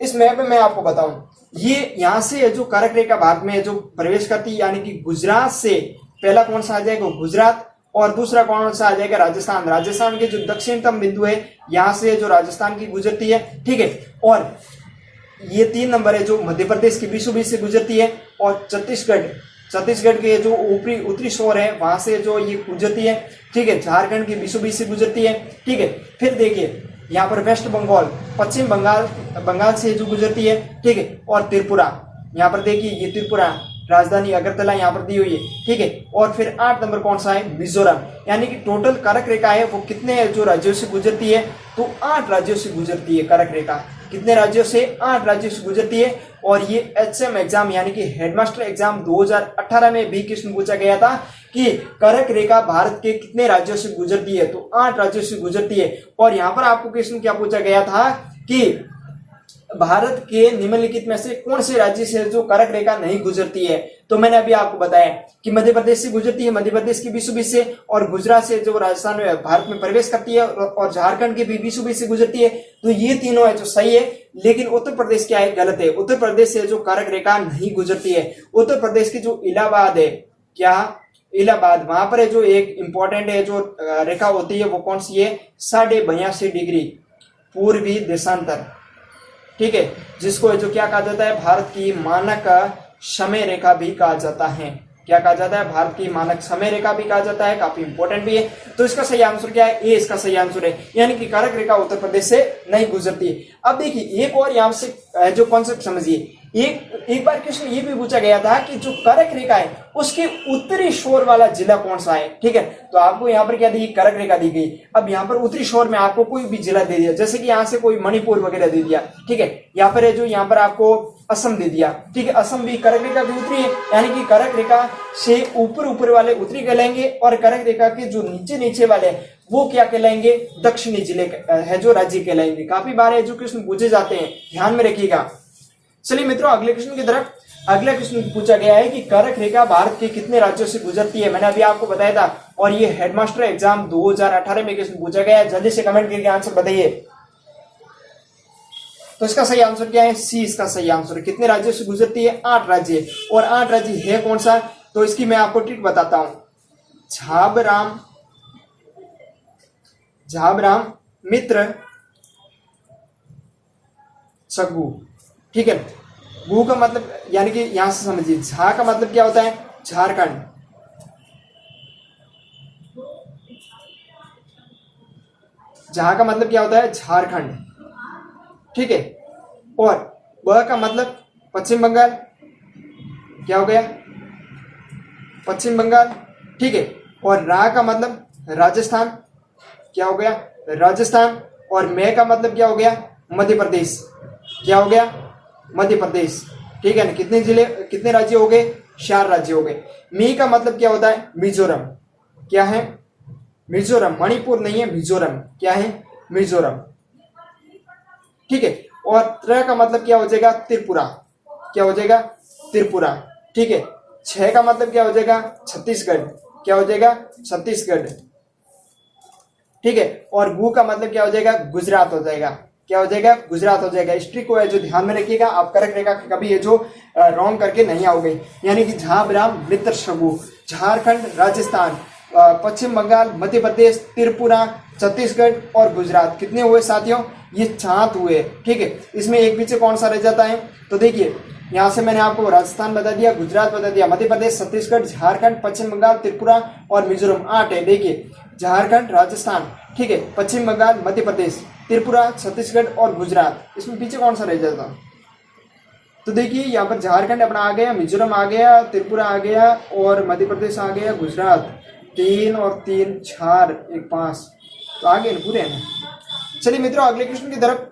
इस मैप में मैं आपको बताऊं, ये यहाँ से जो कर्क रेखा भारत में जो प्रवेश करती है, यानी कि गुजरात से पहला कौन सा आ जाएगा, गुजरात, और दूसरा कौन सा आ जाएगा, राजस्थान। राजस्थान के जो दक्षिणतम बिंदु है यहाँ से जो राजस्थान की गुजरती है। ठीक है, और ये 3 नंबर है जो मध्य प्रदेश के बीचों बीच से गुजरती है, और छत्तीसगढ़ के जो उत्तरी शोर है वहां से जो ये गुजरती है। ठीक है, झारखंड के बीचों बीच से गुजरती है। ठीक है, फिर देखिए यहाँ पर वेस्ट बंगाल, पश्चिम बंगाल से जो गुजरती है। ठीक है, और त्रिपुरा, यहाँ पर देखिए ये त्रिपुरा, राजधानी अगरतला यहाँ पर दी हुई है। ठीक है, और फिर 8 नंबर कौन सा है, मिजोरम। यानी कि टोटल कर्क रेखा है वो कितने जो राज्यों से गुजरती है, तो 8 राज्यों से गुजरती है कर्क रेखा। कितने राज्यों से? 8 राज्यों से गुजरती है। और ये HM एग्जाम यानी कि हेडमास्टर एग्जाम 2018 में भी क्वेश्चन पूछा गया था कि कर्क रेखा भारत के कितने राज्यों से गुजरती है, तो 8 राज्यों से गुजरती है। और यहां पर आपको क्वेश्चन क्या पूछा गया था कि भारत के निम्नलिखित में से कौन से राज्य से जो कर्क रेखा नहीं गुजरती है, तो मैंने अभी आपको बताया कि मध्य प्रदेश से गुजरती है, मध्य प्रदेश की बीचों बीच से, और गुजरात से जो राजस्थान में भारत में प्रवेश करती है, और झारखंड की भी बीचों बीच से गुजरती है। तो ये तीनों है जो सही है। लेकिन उत्तर प्रदेश क्या है? गलत है। उत्तर प्रदेश से जो कर्क रेखा नहीं गुजरती है, उत्तर प्रदेश की जो इलाहाबाद है, क्या इलाहाबाद, वहां पर है जो एक इंपॉर्टेंट है जो रेखा होती है, वो कौन सी है? 82.5 डिग्री पूर्वी देशांतर, ठीक है, जिसको जो क्या कहा जाता है? भारत की मानक समय रेखा भी कहा जाता है। क्या कहा जाता है? भारत की मानक समय रेखा भी कहा जाता है, काफी इंपॉर्टेंट भी है। तो इसका सही आंसर क्या है? ए इसका सही आंसर है, यानी कि कर्क रेखा उत्तर प्रदेश से नहीं गुजरती है। अब देखिए एक और यहां से जो कॉन्सेप्ट समझिए, एक बार क्वेश्चन ये भी पूछा गया था कि जो कर्क रेखा है उसके उत्तरी शोर वाला जिला कौन सा है, ठीक है। तो आपको यहाँ पर क्या दी? कर्क रेखा दी गई। अब यहाँ पर उत्तरी शोर में आपको कोई भी जिला दे दिया, जैसे कि यहाँ से कोई मणिपुर वगैरह दे दिया, ठीक है। यहाँ पर है जो यहाँ पर आपको असम दे दिया, ठीक है। असम भी कर्क रेखा की उत्तरी है, यानी कि कर्क रेखा से ऊपर वाले उत्तरी कहलाएंगे, और कर्क रेखा के जो नीचे वाले वो क्या कहलाएंगे? दक्षिणी जिले है जो राज्य कहलाएंगे। काफी बार एजुकेशन पूछे जाते हैं, ध्यान में रखिएगा। चलिए मित्रों अगले क्वेश्चन की तरफ। अगला क्वेश्चन पूछा गया है कि कर्क रेखा भारत के कितने राज्यों से गुजरती है। मैंने अभी आपको बताया था, और ये हेडमास्टर एग्जाम 2018 में क्वेश्चन पूछा गया है। जल्दी से कमेंट करके आंसर बताइए। तो इसका सही आंसर क्या है? सी इसका सही आंसर है। कितने राज्यों से गुजरती है? 8 राज्य। और 8 राज्य है कौन सा? तो इसकी मैं आपको ट्रिक बताता हूं। झाबराम, मित्र, सगू, ठीक है। गु का मतलब यानी कि यहां से समझिए, झा का मतलब क्या होता है? झारखंड, झा का मतलब क्या होता है? झारखंड, ठीक है। और ब का मतलब पश्चिम बंगाल, क्या हो गया? पश्चिम बंगाल, ठीक है। और रा का मतलब राजस्थान, क्या हो गया? राजस्थान। और मैं का मतलब क्या हो गया? मध्य प्रदेश, क्या हो गया? मध्य प्रदेश, ठीक है ना। कितने राज्य हो गए? 4 राज्य हो गए। मी का मतलब क्या होता है? मिजोरम, क्या है? मिजोरम, मणिपुर नहीं है, मिजोरम, क्या है? मिजोरम, ठीक है। और त्र का मतलब क्या हो जाएगा? त्रिपुरा, क्या हो जाएगा? त्रिपुरा, ठीक है। 6 का मतलब क्या हो जाएगा? छत्तीसगढ़, क्या हो जाएगा? छत्तीसगढ़, ठीक है। और गु का मतलब क्या हो जाएगा? गुजरात हो जाएगा, क्या हो जाएगा? गुजरात हो जाएगा। इस ट्रिक को है जो ध्यान में रखिएगा, आप कर्क रेखा कभी ये जो रॉन्ग करके नहीं आओगे। यानी कि झाबराम, मित्र, सगु, झारखंड, राजस्थान, पश्चिम बंगाल, मध्य प्रदेश, त्रिपुरा, छत्तीसगढ़ और गुजरात। कितने हुए साथियों? ये 7 हुए, ठीक है। इसमें एक पीछे कौन सा रह जाता है? तो देखिए यहाँ से मैंने आपको राजस्थान बता दिया, गुजरात बता दिया, मध्य प्रदेश, छत्तीसगढ़, झारखंड, पश्चिम बंगाल, त्रिपुरा और मिजोरम। 8 है। देखिए झारखंड, राजस्थान, ठीक है, पश्चिम बंगाल, मध्य प्रदेश, त्रिपुरा, छत्तीसगढ़ और गुजरात। इसमें पीछे कौन सा रह जाता? तो देखिए यहाँ पर झारखंड अपना आ गया, मिजोरम आ गया, त्रिपुरा आ गया और मध्य प्रदेश आ गया, गुजरात। 3 और 3 4 1 5, तो आ गए ना पूरे ना। चलिए मित्रों अगले क्वेश्चन की तरफ।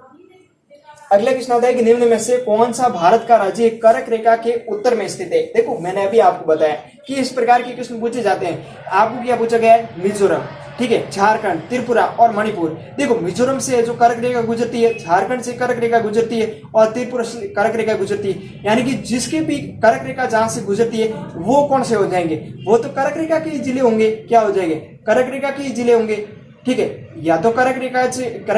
अगला क्वेश्चन आता है कि निम्न में से कौन सा भारत का राज्य कर्क रेखा के उत्तर में स्थित है। देखो मैंने अभी आपको बताया कि इस प्रकार के क्वेश्चन पूछे जाते हैं। आपको क्या पूछा गया है? मिजोरम, ठीक है, झारखंड, त्रिपुरा और मणिपुर। देखो मिजोरम से जो कर्क रेखा गुजरती है, झारखंड से कर्क रेखा गुजरती है और त्रिपुरा से कर्क रेखा गुजरती है। यानी कि जिसके भी कर्क रेखा जहां से गुजरती है वो कौन से हो जाएंगे? वो तो कर्क रेखा के जिले होंगे। क्या हो जाएंगे? कर्क रेखा के जिले होंगे, ठीक है। या तो कर्क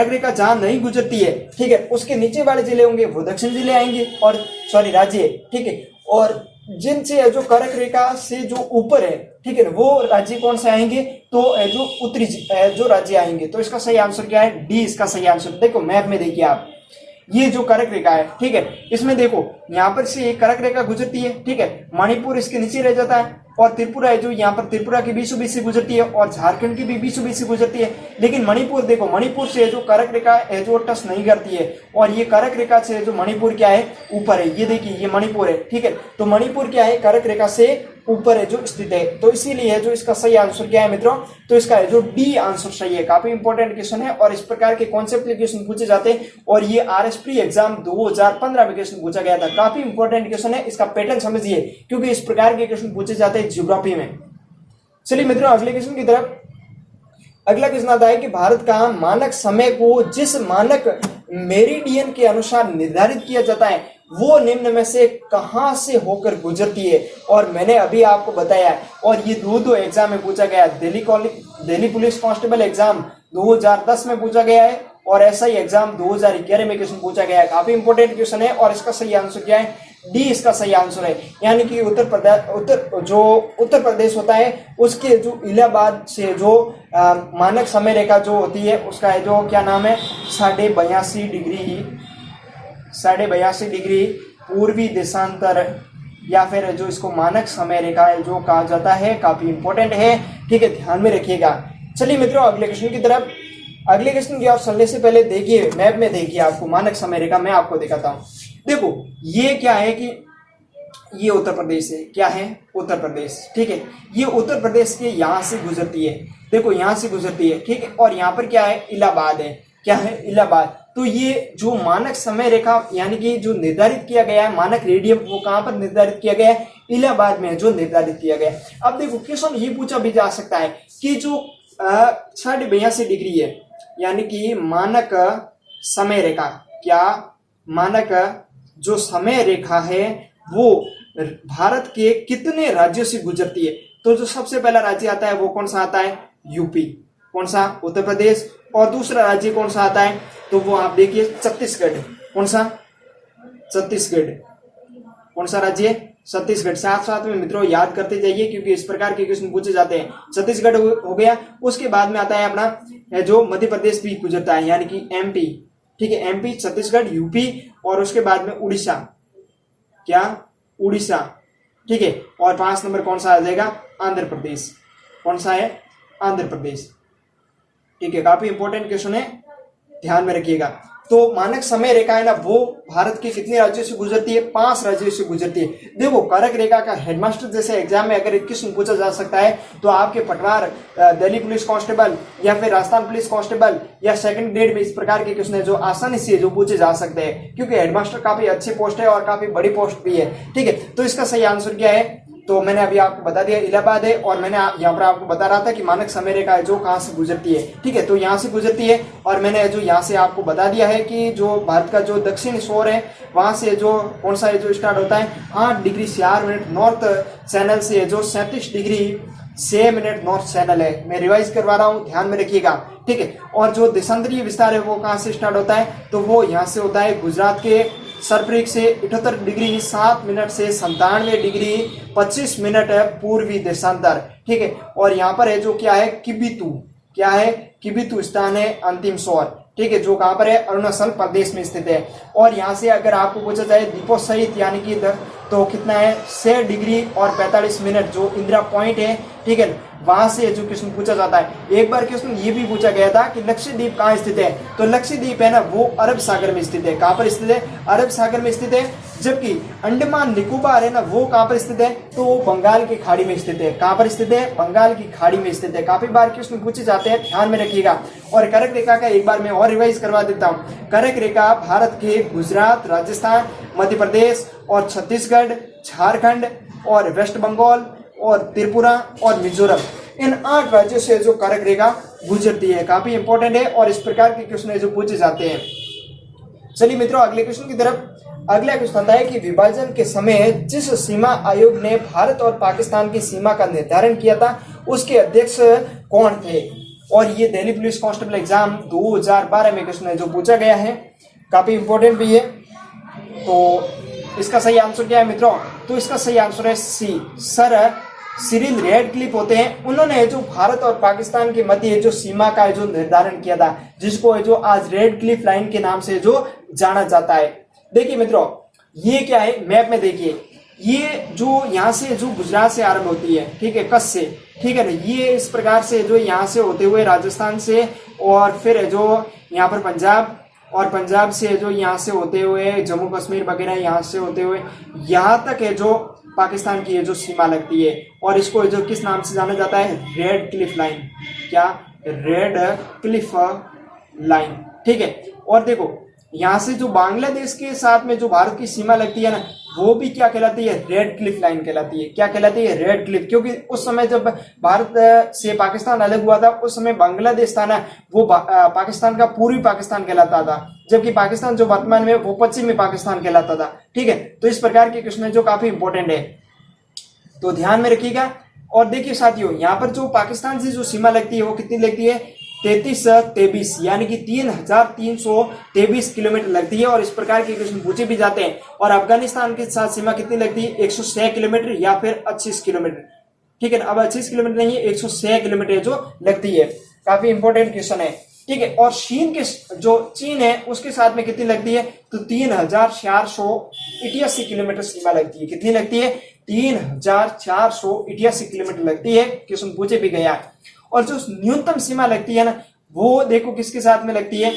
रेखा जहां नहीं गुजरती है, ठीक है, उसके नीचे वाले जिले होंगे, वो दक्षिण जिले आएंगे और सॉरी राज्य, ठीक है। और जिनसे जो कर्क रेखा से जो ऊपर है, ठीक है, वो राज्य कौन से आएंगे? तो जो उत्तरी जो राज्य आएंगे। तो इसका सही आंसर क्या है? डी इसका सही आंसर। देखो मैप में देखिए आप, ये जो कर्क रेखा है, ठीक है, इसमें देखो यहाँ पर से एक कर्क रेखा गुजरती है, ठीक है। मणिपुर इसके नीचे रह जाता है और त्रिपुरा है जो यहाँ पर त्रिपुरा के बीचों बीच से गुजरती है और झारखंड की भी बीचों बीच से गुजरती है। लेकिन मणिपुर देखो, मणिपुर से जो कर्क रेखा है जो टच नहीं करती है और ये कर्क रेखा से जो मणिपुर क्या है ऊपर है, ये देखिए ये मणिपुर है, ठीक है। तो मणिपुर क्या है कर्क रेखा से ऊपर है जो स्थित है, तो इसीलिए जो इसका सही आंसर क्या है मित्रों, तो इसका है जो डी आंसर सही है। काफी इंपॉर्टेंट क्वेश्चन है और इस प्रकार के कॉन्सेप्ट क्वेश्चन पूछे जाते हैं और ये RSP एग्जाम 2015 में क्वेश्चन पूछा गया था। काफी इंपॉर्टेंट क्वेश्चन है, इसका पैटर्न समझिए क्योंकि इस प्रकार के क्वेश्चन पूछे जाते हैं ज्योग्राफी में। चलिए मित्रों अगले क्वेश्चन की तरफ। अगला क्वेश्चन आता है कि भारत का मानक समय को जिस मानक मेरिडियन के अनुसार निर्धारित किया जाता है वो निम्न में से कहां से होकर गुजरती है, और मैंने अभी आपको बताया है और ये दो एग्जाम में पूछा गया है। दिल्ली पुलिस कांस्टेबल एग्जाम 2010 में पूछा गया है और SI एग्जाम 2011 में क्वेश्चन पूछा गया है। काफी इंपॉर्टेंट क्वेश्चन है और इसका सही आंसर क्या है, डी इसका सही आंसर है। यानी कि उत्तर प्रदेश होता है उसके जो इलाहाबाद से जो मानक समय रेखा जो होती है उसका है जो क्या नाम है 82.5 डिग्री पूर्वी देशांतर या फिर जो इसको मानक समय रेखा है जो कहा जाता है। काफी इंपॉर्टेंट है, ठीक है, ध्यान में रखिएगा। चलिए मित्रों अगले क्वेश्चन की तरफ। अगले क्वेश्चन की ओर चलने से पहले देखिए मैप में देखिए आपको मानक समय रेखा मैं आपको दिखाता हूँ। देखो ये क्या है कि ये उत्तर प्रदेश है, क्या है उत्तर प्रदेश, ठीक है। ये उत्तर प्रदेश के यहाँ से गुजरती है, देखो यहाँ से गुजरती है, ठीक है। और यहाँ पर क्या है इलाहाबाद है, क्या है इलाहाबाद। तो ये जो मानक समय रेखा यानी कि जो निर्धारित किया गया है मानक रेडियम वो कहाँ पर निर्धारित किया गया है, इलाहाबाद में जो निर्धारित किया गया है। अब देखो क्वेश्चन ये पूछा भी जा सकता है कि जो 82.5 डिग्री है यानी कि मानक समय रेखा, क्या मानक जो समय रेखा है वो भारत के कितने राज्यों से गुजरती है। तो जो सबसे पहला राज्य आता है वो कौन सा आता है, यूपी, कौन सा, उत्तर प्रदेश। और दूसरा राज्य कौन सा आता है तो वो आप देखिए छत्तीसगढ़, कौन सा, छत्तीसगढ़, कौन सा राज्य, छत्तीसगढ़। साथ साथ में मित्रों याद करते जाइए क्योंकि इस प्रकार के क्वेश्चन पूछे जाते हैं। छत्तीसगढ़ हो गया, उसके बाद में आता है अपना जो मध्य प्रदेश भी गुजरता है यानी कि MP, ठीक है, MP, छत्तीसगढ़, यूपी और उसके बाद में उड़ीसा, क्या उड़ीसा, ठीक है। और 5 नंबर कौन सा आ जाएगा, आंध्र प्रदेश, कौन सा है, आंध्र प्रदेश, ठीक है। काफी इंपॉर्टेंट क्वेश्चन है, ध्यान में रखिएगा। तो मानक समय रेखा है ना वो भारत के कितने राज्यों से गुजरती है, 5 राज्यों से गुजरती है। देखो कर्क रेखा का हेडमास्टर जैसे एग्जाम में अगर क्वेश्चन पूछा जा सकता है तो आपके पटवार, दिल्ली पुलिस कांस्टेबल या फिर राजस्थान पुलिस कांस्टेबल या सेकंड ग्रेड में इस प्रकार के क्वेश्चन है जो आसानी से जो पूछे जा सकते हैं क्योंकि हेडमास्टर काफी अच्छी पोस्ट है और काफी बड़ी पोस्ट भी है, ठीक है। तो इसका सही आंसर क्या है, तो मैंने अभी आपको बता दिया इलाहाबाद है और मैंने यहाँ पर आपको बता रहा था कि मानक समय रेखा है जो कहाँ से गुजरती है, ठीक है। तो यहाँ से गुजरती है और मैंने जो यहाँ से आपको बता दिया है कि जो भारत का जो दक्षिण छोर है वहां से जो कौन सा है जो स्टार्ट होता है 8 डिग्री 4 मिनट नॉर्थ चैनल से जो 37 डिग्री 6 मिनट नॉर्थ चैनल है। मैं रिवाइज करवा रहा हूँ, ध्यान में रखिएगा, ठीक है। और जो देशांतरीय विस्तार है वो कहाँ से स्टार्ट होता है तो वो यहाँ से होता है गुजरात के सरप्रीक से 78 डिग्री 7 मिनट से 97 डिग्री 25 मिनट है पूर्वी देशांतर, ठीक है। और यहाँ पर है जो क्या है किबितू, क्या है किबितू स्थान है अंतिम छोर, ठीक है, जो कहाँ पर है अरुणाचल प्रदेश में स्थित है। और यहाँ से अगर आपको पूछा जाए दीपो सहित यानी कि तो कितना है 6 डिग्री और 45 मिनट जो इंदिरा पॉइंट है, ठीक है, वहां से जो क्वेश्चन पूछा जाता है। एक बार क्वेश्चन ये भी पूछा गया था कि लक्षद्वीप कहाँ स्थित है, तो लक्षद्वीप है ना वो अरब सागर में स्थित है। कहाँ पर स्थित है, अरब सागर में स्थित है। जबकि अंडमान निकोबार है ना वो कहाँ पर स्थित है तो वो बंगाल की खाड़ी में स्थित है। कहाँ पर स्थित है, बंगाल की खाड़ी में स्थित है। काफी बार क्वेश्चन पूछे जाते हैं, ध्यान में रखिएगा। और कर्क रेखा का एक बार मैं और रिवाइज करवा देता हूँ। कर्क रेखा भारत के गुजरात, राजस्थान, मध्य प्रदेश और छत्तीसगढ़, झारखंड और वेस्ट बंगाल और त्रिपुरा और मिजोरम, इन 8 राज्यों से जो कर्क रेखा गुजरती है। काफी इंपॉर्टेंट है और इस प्रकार के क्वेश्चन है जो पूछे जाते हैं। चलिए मित्रों अगले क्वेश्चन की तरफ। अगला क्वेश्चन आता है कि विभाजन के समय जिस सीमा आयोग ने भारत और पाकिस्तान की सीमा का निर्धारण किया था उसके अध्यक्ष कौन थे। और ये दिल्ली पुलिस कांस्टेबल एग्जाम 2012 में क्वेश्चन है जो पूछा गया है, काफी इंपॉर्टेंट भी है। तो इसका सही आंसर क्या है मित्रों, तो इसका सही आंसर है सी, सर सिरिल रेडक्लिफ होते हैं। उन्होंने जो भारत और पाकिस्तान के मध्य जो सीमा का जो निर्धारण किया था जिसको जो आज रेडक्लिफ लाइन के नाम से जो जाना जाता है। देखिए मित्रों ये क्या है मैप में देखिए, ये जो यहाँ से जो गुजरात से आरंभ होती है, ठीक है, कच्छ से, ठीक है ना, ये इस प्रकार से जो यहाँ से होते हुए राजस्थान से, और फिर जो यहाँ पर पंजाब, और पंजाब से जो यहाँ से होते हुए जम्मू कश्मीर वगैरह यहाँ से होते हुए यहाँ तक है जो पाकिस्तान की जो सीमा लगती है। और इसको जो किस नाम से जाना जाता है, रेड क्लिफ लाइन। क्या, रेड क्लिफ लाइन, ठीक है। और देखो यहाँ से जो बांग्लादेश के साथ में जो भारत की सीमा लगती है ना, वो भी क्या कहलाती है, रेड क्लिफ लाइन कहलाती है। क्या कहलाती है, रेड क्लिफ, क्योंकि उस समय जब भारत से पाकिस्तान अलग हुआ था उस समय बांग्लादेश था ना, वो पाकिस्तान का पूर्वी पाकिस्तान कहलाता था, जबकि पाकिस्तान जो वर्तमान में वो पश्चिमी पाकिस्तान कहलाता था, ठीक है। तो इस प्रकार के क्वेश्चन जो काफी इंपॉर्टेंट है, तो ध्यान में रखिएगा। और देखिए साथियों, यहाँ पर जो पाकिस्तान से जो सीमा लगती है वो कितनी लगती है, 3323, यानी कि 3323 किलोमीटर लगती है। और इस प्रकार के क्वेश्चन पूछे भी जाते हैं। और अफगानिस्तान के साथ सीमा कितनी लगती है, 106 किलोमीटर या फिर 25 किलोमीटर, ठीक है ना। अब 25 किलोमीटर नहीं है, 106 किलोमीटर जो लगती है। काफी इंपॉर्टेंट क्वेश्चन है, ठीक है। और चीन है उसके साथ में कितनी लगती है, तो 3488 किलोमीटर सीमा लगती है। कितनी लगती है, 3488 किलोमीटर लगती है। क्वेश्चन पूछे भी गया। और जो न्यूनतम सीमा लगती है ना, वो देखो किसके साथ में लगती है,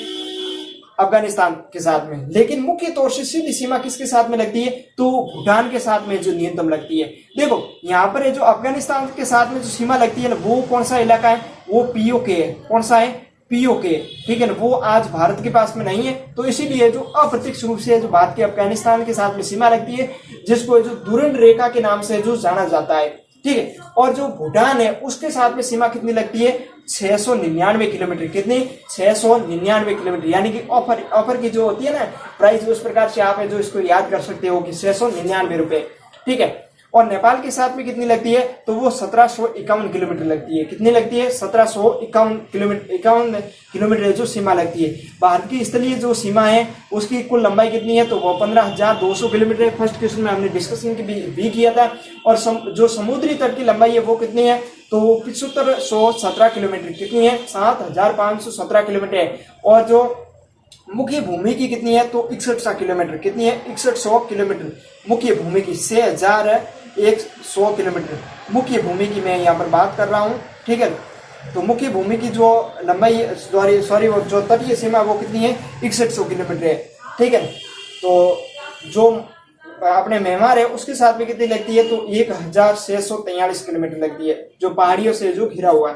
अफगानिस्तान के साथ में। लेकिन मुख्य तौर से सीधी सीमा किसके साथ में लगती है, तो भूटान के साथ में जो न्यूनतम लगती है। देखो यहाँ पर है जो अफगानिस्तान के साथ में जो सीमा लगती है ना, वो कौन सा इलाका है, वो पीओके है। कौन सा है, पीओके, ठीक है ना। वो आज भारत के पास में नहीं है, तो इसीलिए जो अप्रत्यक्ष रूप से जो भारत के अफगानिस्तान के साथ में सीमा लगती है, जिसको जो दुरंत रेखा के नाम से जो जाना जाता है, ठीक है। और जो भूटान है उसके साथ में सीमा कितनी लगती है, 699 किलोमीटर। कितनी, 699 किलोमीटर, यानी कि ऑफर की जो होती है ना प्राइस, उस प्रकार से आप है जो इसको याद कर सकते हो कि 699 रुपए, ठीक है। और नेपाल के साथ में कितनी लगती है, तो वो 1751 किलोमीटर लगती है। कितनी लगती है, 1751 किलोमीटर जो सीमा लगती है। भारत की स्थलीय जो सीमा है उसकी कुल लंबाई कितनी है, तो वो 15,200 किलोमीटर है। फर्स्ट क्वेश्चन में हमने डिस्कशन भी किया था। और जो समुद्री तट की लंबाई है वो कितनी है, तो 7517 किलोमीटर। कितनी है, 7517 किलोमीटर है। और जो मुख्य भूमि की कितनी है, तो 6100 किलोमीटर। कितनी है, 6100 किलोमीटर मुख्य भूमि की, 6100 किलोमीटर मुख्य भूमि की मैं यहाँ पर बात कर रहा हूँ, ठीक है। तो मुख्य भूमि की जो लंबाई, सॉरी वो जो तटीय सीमा वो कितनी है, 6100 किलोमीटर है, ठीक है। तो जो अपने म्यांमार है उसके साथ में कितनी लगती है, तो 1643 किलोमीटर लगती है, जो पहाड़ियों से जो घिरा हुआ है।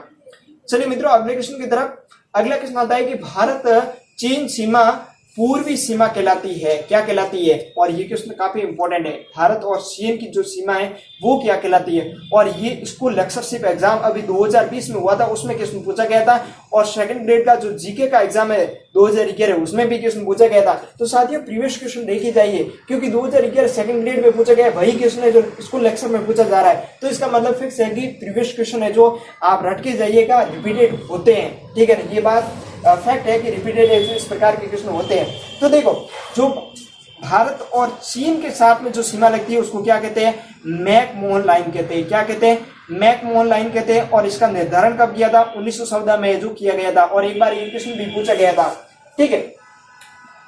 चलिए मित्रों अगले क्वेश्चन की तरफ। अगला क्वेश्चन आता है कि भारत चीन सीमा पूर्वी सीमा कहलाती है। क्या कहलाती है, और ये क्वेश्चन काफी इंपॉर्टेंट है। भारत और चीन की जो सीमा है वो क्या कहलाती है, और ये स्कूल लेक्चरशिप एग्जाम अभी 2020 में हुआ था, उसमें क्वेश्चन पूछा गया था। और सेकंड ग्रेड का जो जीके का एग्जाम है 2011 उसमें भी क्वेश्चन पूछा गया था। तो साथियों प्रीवियस क्वेश्चन देखी जाइए, क्योंकि 2011 सेकंड ग्रेड में पूछा गया वही क्वेश्चन है जो स्कूल लेक्चर में पूछा जा रहा है। तो इसका मतलब फिक्स है कि प्रीवियस क्वेश्चन है जो आप रट के जाइएगा, रिपीटेड होते हैं, ठीक है ना। ये बात फैक्ट है कि रिपीटेड है जो इस प्रकार के क्वेश्चन होते हैं। तो देखो जो भारत और चीन के साथ में जो सीमा लगती है उसको क्या कहते हैं, मैकमोहन लाइन कहते हैं। क्या कहते हैं, मैकमोहन लाइन कहते हैं। और इसका निर्धारण कब किया था, 1914 में जो किया गया था। और एक बार ये क्वेश्चन भी पूछा गया था, ठीक है।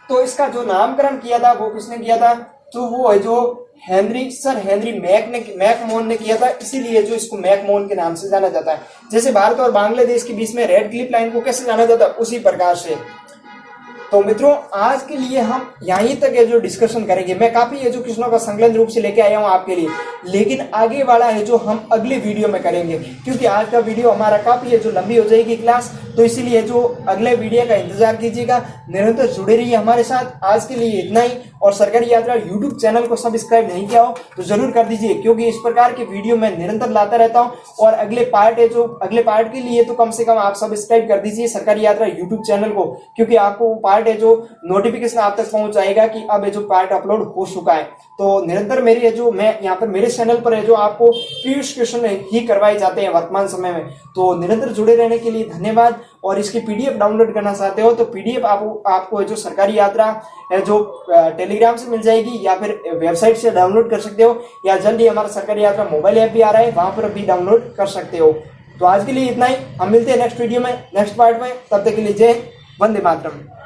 तो इसका जो नामकरण किया था वो किसने किया था, तो वो है जो सर हेनरी मैकमोहन ने किया था। इसीलिए जो इसको मैकमोहन के नाम से जाना जाता है। जैसे भारत और बांग्लादेश के बीच में रेड क्लिफ लाइन को कैसे जाना जाता है, उसी प्रकार से। तो मित्रों आज के लिए हम यहीं तक है जो डिस्कशन करेंगे। मैं काफी है जो क्वेश्चनों का संकलन रूप से लेके आया हूं आपके लिए, लेकिन आगे वाला है जो हम अगले वीडियो में करेंगे, क्योंकि आज का वीडियो हमारा काफी है जो लंबी हो जाएगी क्लास। तो इसीलिए जो अगले वीडियो का इंतजार कीजिएगा, निरंतर जुड़े रहिए हमारे साथ। आज के लिए इतना ही। और सरकारी यात्रा यूट्यूब चैनल को सब्सक्राइब नहीं किया हो तो जरूर कर दीजिए, क्योंकि इस प्रकार के वीडियो मैं निरंतर लाता रहता हूं। और अगले पार्ट है जो अगले पार्ट के लिए तो कम से कम आप सब्सक्राइब कर दीजिए सरकारी यात्रा यूट्यूब चैनल को, क्योंकि आपको वो पार्ट है जो नोटिफिकेशन आप तक पहुंच जाएगा कि अब जो पार्ट अपलोड हो चुका है। तो निरंतर मेरी है जो मैं यहाँ पर मेरे चैनल पर है जो आपको प्रीवियस क्वेश्चन ही करवाए जाते हैं वर्तमान समय में। तो निरंतर जुड़े रहने के लिए धन्यवाद। और इसकी पीडीएफ डाउनलोड करना चाहते हो तो पीडीएफ आपको जो सरकारी यात्रा है जो टेलीग्राम से मिल जाएगी, या फिर वेबसाइट से डाउनलोड कर सकते हो, या जल्दी हमारा सरकारी यात्रा मोबाइल ऐप भी आ रहा है, वहां पर भी डाउनलोड कर सकते हो। तो आज के लिए इतना ही। हम मिलते हैं नेक्स्ट वीडियो में, नेक्स्ट पार्ट में। तब तक के लिए जय हिंद, वंदे मातरम।